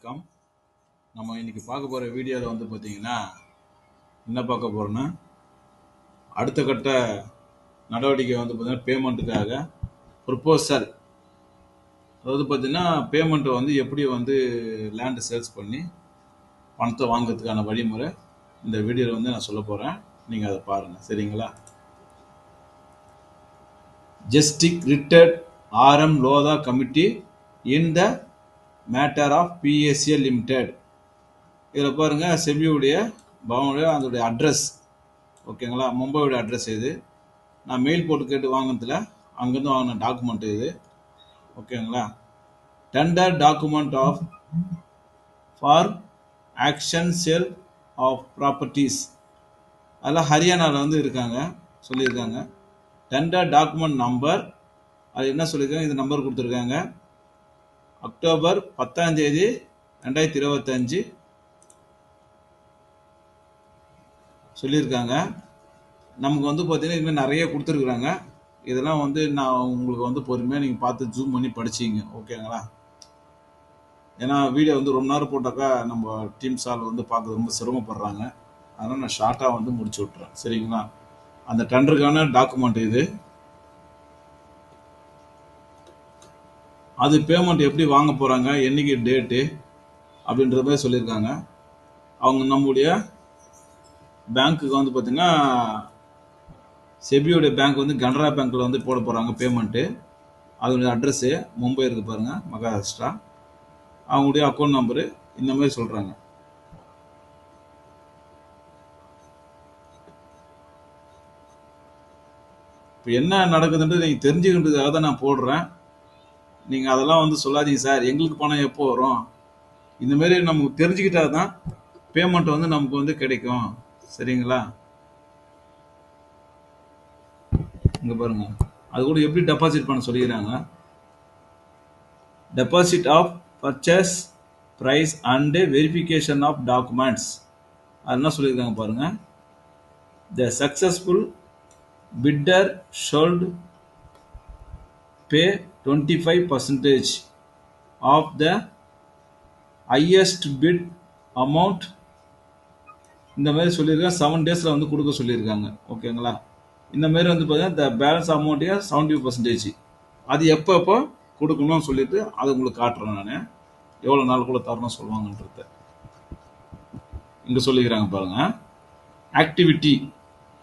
வணக்கம். நம்ம இன்னைக்கு பார்க்க போகிற வீடியோவில் வந்து பார்த்தீங்கன்னா என்ன பார்க்க போகிறோன்னா அடுத்த கட்ட நடவடிக்கை வந்து பார்த்தீங்கன்னா பேமெண்ட்டுக்காக ப்ரொப்போசல். அதாவது பார்த்தீங்கன்னா பேமெண்ட்டை வந்து எப்படி வந்து லேண்டு சேல்ஸ் பண்ணி பணத்தை வாங்குறதுக்கான வழிமுறை இந்த வீடியோவில் வந்து நான் சொல்ல போகிறேன். நீங்கள் அதை பாருங்கள், சரிங்களா? Justice retired RM Lodha committee in the matter of PSCL limited. இதில் பாருங்கள் செபியுடைய பவனுடைய அதோடைய அட்ரஸ், ஓகேங்களா? மும்பையோட அட்ரஸ் இது. நான் மெயில் போட்டு கேட்டு வாங்கினதில் அங்கேருந்து வாங்கின டாக்குமெண்ட் இது, ஓகேங்களா? Tender document of for auction sale of properties, அதெல்லாம் ஹரியானாவில் வந்து இருக்காங்க சொல்லியிருக்காங்க. டெண்டர் டாக்குமெண்ட் நம்பர், அது என்ன சொல்லியிருக்காங்க, இது நம்பர் கொடுத்துருக்காங்க. அக்டோபர் 10 2025 சொல்லியிருக்காங்க. நமக்கு வந்து பார்த்தீங்கன்னா இதுமாதிரி நிறைய கொடுத்துருக்குறாங்க. இதெல்லாம் வந்து நான் உங்களுக்கு வந்து பொறுமையாக நீங்கள் பார்த்து ஜூம் பண்ணி படிச்சிங்க, ஓகேங்களா? ஏன்னா வீடியோ வந்து ரொம்ப நேரம் போட்டாக்கா நம்ம டீம் சால் வந்து பார்க்க ரொம்ப சிரமப்படுறாங்க. அதனால் நான் ஷார்ட்டாக வந்து முடிச்சு விட்றேன், சரிங்களா? அந்த டெண்டருக்கான டாக்குமெண்ட் இது. அது பேமெண்ட் எப்படி வாங்க போகிறாங்க, என்னைக்கு டேட்டு அப்படின்ற மாதிரி சொல்லியிருக்காங்க. அவங்க நம்முடைய பேங்க்குக்கு வந்து பார்த்திங்கன்னா செபியோடைய பேங்க் வந்து கனரா பேங்க்கில் வந்து போட போகிறாங்க பேமெண்ட்டு. அதோடைய அட்ரஸ்ஸு மும்பை இருக்குது பாருங்கள், மகாராஷ்டிரா. அவங்களுடைய அக்கௌண்ட் நம்பரு இந்த மாதிரி சொல்கிறாங்க. இப்போ என்ன நடக்குதுன்றது நீங்கள் தெரிஞ்சுக்கின்றதுக்காக தான் நான் போடுறேன். நீங்கள் அதெல்லாம் வந்து சொல்லாதீங்க சார், எங்களுக்கு பணம் எப்போ வரும், இந்தமாரி நமக்கு தெரிஞ்சுக்கிட்டா தான் பேமெண்ட் வந்து நமக்கு வந்து கிடைக்கும், சரிங்களா? இங்கே பாருங்க, அது கூட எப்படி டெபாசிட் பண்ண சொல்லிக்கிறாங்க. Deposit of purchase price and verification of documents, அது என்ன சொல்லியிருக்காங்க பாருங்க. The successful bidder should pay 25% of the highest bid amount. இந்த மாதிரி சொல்லியிருக்காங்க. 7 daysல வந்து கொடுக்க சொல்லியிருக்காங்க, ஓகேங்களா? இந்த மாதிரி வந்து பார்த்தீங்கன்னா த பேலன்ஸ் அமௌண்ட் 70%. அது எப்போ கொடுக்கணும்னு சொல்லிட்டு அதை உங்களுக்கு காட்டுறேன் நான், எவ்வளோ நாள் கூட தரணும் சொல்லுவாங்கன்றத. இங்கே சொல்லிக்கிறாங்க பாருங்க. ஆக்டிவிட்டி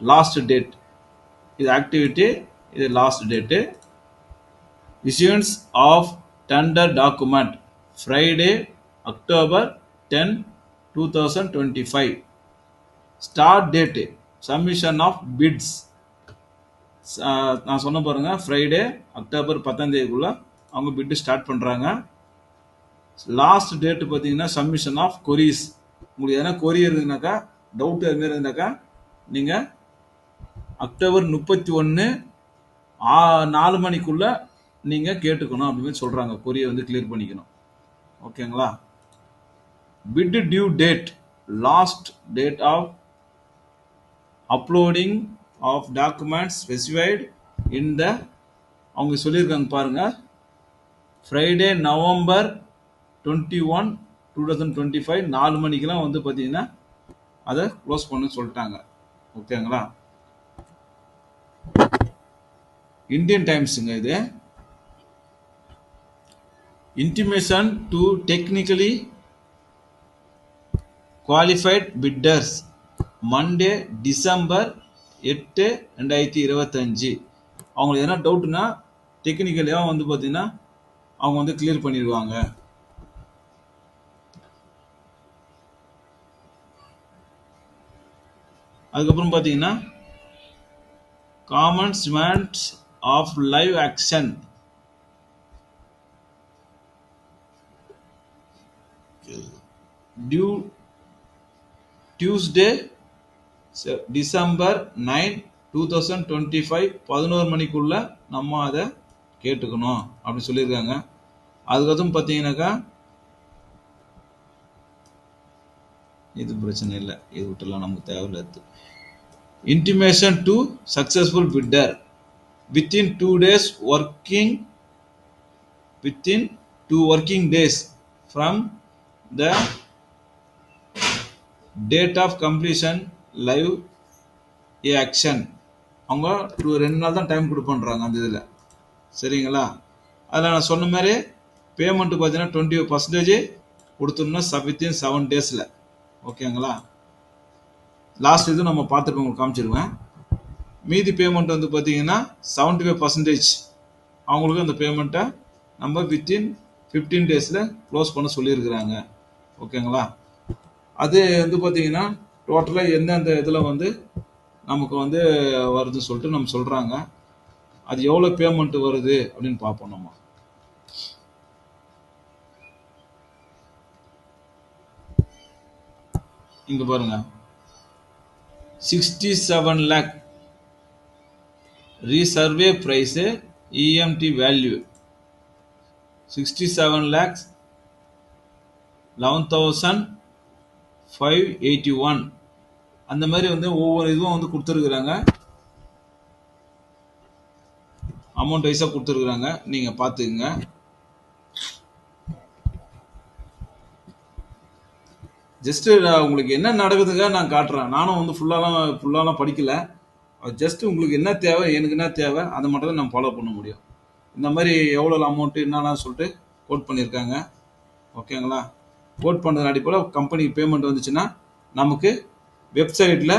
லாஸ்ட் டேட், இது ஆக்டிவிட்டி, இது last date. Issuance of tender document Friday, October 10, 2025. Start date submission of bids. நான் சொன்ன பாருங்க, ஃப்ரைடே அக்டோபர் 10 அவங்க பிட்டு ஸ்டார்ட் பண்ணுறாங்க. லாஸ்ட் டேட்டு பார்த்தீங்கன்னா சப்மிஷன் ஆஃப் கொரிஸ். உங்களுக்கு எதனா கொரி இருந்ததுனாக்கா, டவுட் அதுமாரி இருந்தாக்கா நீங்கள் அக்டோபர் 31 4 மணிக்குள்ள நீங்கள் கேட்டுக்கணும் அப்படின்னு சொல்கிறாங்க. கொரியை வந்து கிளியர் பண்ணிக்கணும், ஓகேங்களா? Bid due date, last date of uploading of documents specified in the, அவங்க சொல்லியிருக்காங்க பாருங்க, ஃப்ரைடே நவம்பர் 21, 2025 4 மணிக்கெல்லாம் வந்து பார்த்தீங்கன்னா அதை க்ளோஸ் பண்ண சொல்லிட்டாங்க, ஓகேங்களா? இந்தியன் டைம்ஸுங்க இது. Intimation to technically qualified bidders Monday, December 8, 2025. அவங்களுக்கு என்ன டவுட்னா டெக்னிக்கலியாக வந்து பார்த்தீங்கன்னா அவங்க வந்து கிளியர் பண்ணிடுவாங்க. அதுக்கப்புறம் பார்த்தீங்கன்னா commencement of live action due Tuesday, December 9, 2025 11 மணிக்குள்ள நம்ம அதை கேட்டுக்கணும் அப்படின்னு சொல்லியிருக்காங்க. அதுக்கப்புறம் பார்த்தீங்கன்னாக்கா இது பிரச்சனை இல்லை, இது விட்டுலாம் நமக்கு தேவையில்லை. Intimation to successful bitter within 2 days within 2 working days from the date of completion live action. அவங்க 2 நாள் தான் டைம் கொடுப்பேன்றாங்க அந்த இதில். சரிங்களா? அதில் நான் சொன்ன மாதிரி பேமெண்ட் பார்த்தீங்கன்னா 20% கொடுத்துருந்தோம் வித்தின் 7 டேஸில். ஓகேங்களா? லாஸ்ட் இது நம்ம பார்த்துட்டு உங்களுக்கு காமிச்சிருவேன். மீதி பேமெண்ட் வந்து பார்த்தீங்கன்னா 75% அவங்களுக்கு அந்த பேமெண்ட்டை நம்ம வித்தின் 15 டேஸில் க்ளோஸ் பண்ண சொல்லியிருக்கிறாங்க. ஓகேங்களா? அது வந்து பார்த்தீங்கன்னா டோட்டலாக எந்தெந்த இதில் வந்து நமக்கு வந்து வருதுன்னு சொல்லிட்டு நம்ம சொல்கிறாங்க. அது எவ்வளோ பேமெண்ட் வருது அப்படின்னு பார்ப்போம் நம்ம. இங்கே பாருங்க, 67 lakh reserve price EMT value 67 lakhs 11,581. அந்த மாதிரி வந்து ஒவ்வொரு இதுவும் வந்து கொடுத்துருக்குறாங்க, அமௌண்ட் வைஸாக கொடுத்துருக்குறாங்க. நீங்கள் பார்த்துக்குங்க. ஜஸ்ட்டு உங்களுக்கு என்ன நடக்குதுங்க நான் காட்டுறேன். நானும் வந்து ஃபுல்லாலாம் படிக்கல. ஜஸ்ட்டு உங்களுக்கு என்ன தேவை, எனக்கு என்ன தேவை, அதை மட்டும் தான் நம்ம ஃபாலோ பண்ண முடியும். இந்த மாதிரி எவ்வளோ அமௌண்ட்டு என்னென்னு சொல்லிட்டு கோட் பண்ணியிருக்காங்க. ஓகேங்களா? கோட் பண்ணுறது அடிப்படையில் கம்பெனிக்கு பேமெண்ட் வந்துச்சுன்னா நமக்கு வெப்சைட்டில்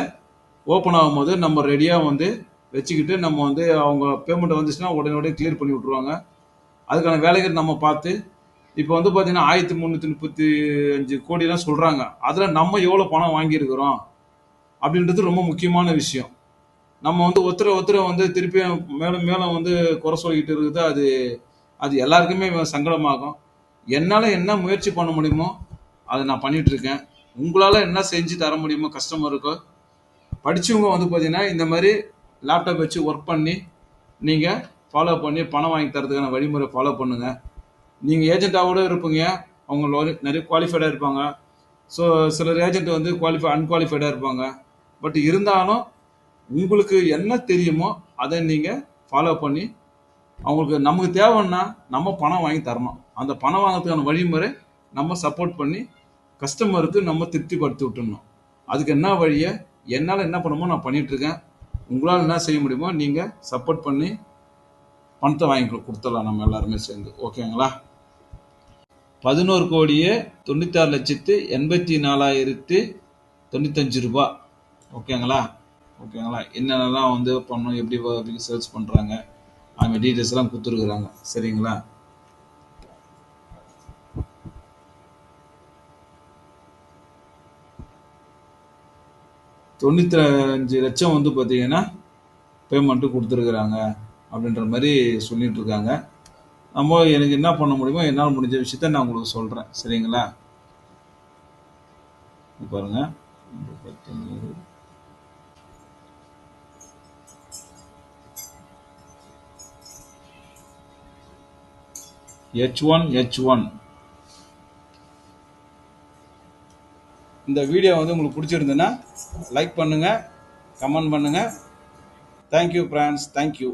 ஓப்பன் ஆகும்போது நம்ம ரெடியாக வந்து வச்சுக்கிட்டு நம்ம வந்து அவங்க பேமெண்ட் வந்துச்சுன்னா உடனே கிளியர் பண்ணி விட்ருவாங்க. அதுக்கான வேலைகள் நம்ம பார்த்து இப்போ வந்து பார்த்தீங்கன்னா 1335 கோடிலாம் சொல்கிறாங்க. அதில் நம்ம எவ்வளோ பணம் வாங்கியிருக்கிறோம் அப்படின்றது ரொம்ப முக்கியமான விஷயம். நம்ம வந்து ஒருத்தரை வந்து திருப்பி மேலும் வந்து குறை சொல்லிக்கிட்டு இருக்குது. அது எல்லாருக்குமே சங்கடமாகும். என்னால் என்ன முயற்சி பண்ண முடியுமோ அதை நான் பண்ணிட்டு இருக்கேன். உங்களால் என்ன செஞ்சு தர முடியுமோ கஸ்டமருக்கோ, படித்தவங்க வந்து பார்த்தீங்கன்னா இந்த மாதிரி லேப்டாப் வச்சு ஒர்க் பண்ணி நீங்கள் ஃபாலோ பண்ணி பணம் வாங்கி தரதுக்கான வழிமுறை ஃபாலோ பண்ணுங்கள். நீங்கள் ஏஜென்ட்டாக கூட இருப்பீங்க, அவங்க நிறைய குவாலிஃபைடாக இருப்பாங்க. ஸோ சிலர் ஏஜென்ட் வந்து அன்குவாலிஃபைடாக இருப்பாங்க. பட் இருந்தாலும் உங்களுக்கு என்ன தெரியுமோ அதை நீங்கள் ஃபாலோ பண்ணி அவங்களுக்கு நமக்கு தேவைன்னா நம்ம பணம் வாங்கி தரணும். அந்த பணம் வாங்கிறதுக்கான வழிமுறை நம்ம சப்போர்ட் பண்ணி கஸ்டமருக்கு நம்ம திருப்திப்படுத்தி விட்டுடணும். அதுக்கு என்ன வழியை என்னால் என்ன பண்ணணுமோ நான் பண்ணிகிட்ருக்கேன். உங்களால் என்ன செய்ய முடியுமோ நீங்கள் சப்போர்ட் பண்ணி பணத்தை வாங்கி கொடுத்துடலாம் நம்ம எல்லாருமே சேர்ந்து. ஓகேங்களா? 11,96,84,095 ரூபா. ஓகேங்களா? என்னென்னலாம் வந்து பண்ணணும், எப்படி சர்ச் பண்ணுறாங்க, அவங்க டீட்டெயில்ஸ் எல்லாம் கொடுத்துருக்குறாங்க. சரிங்களா? $95 லட்சம் வந்து பார்த்தீங்கன்னா பேமெண்ட்டு கொடுத்துருக்குறாங்க அப்படின்ற மாதிரி சொல்லிட்டு இருக்காங்க. நம்ம எனக்கு என்ன பண்ண முடியுமோ என்னால் முடிஞ்ச விஷயத்த நான் உங்களுக்கு சொல்கிறேன். சரிங்களா? பாருங்க, H1 இந்த வீடியோ வந்து உங்களுக்கு பிடிச்சிருந்ததுன்னா லைக் பண்ணுங்க, கமெண்ட் பண்ணுங்க. Thank you friends, thank you.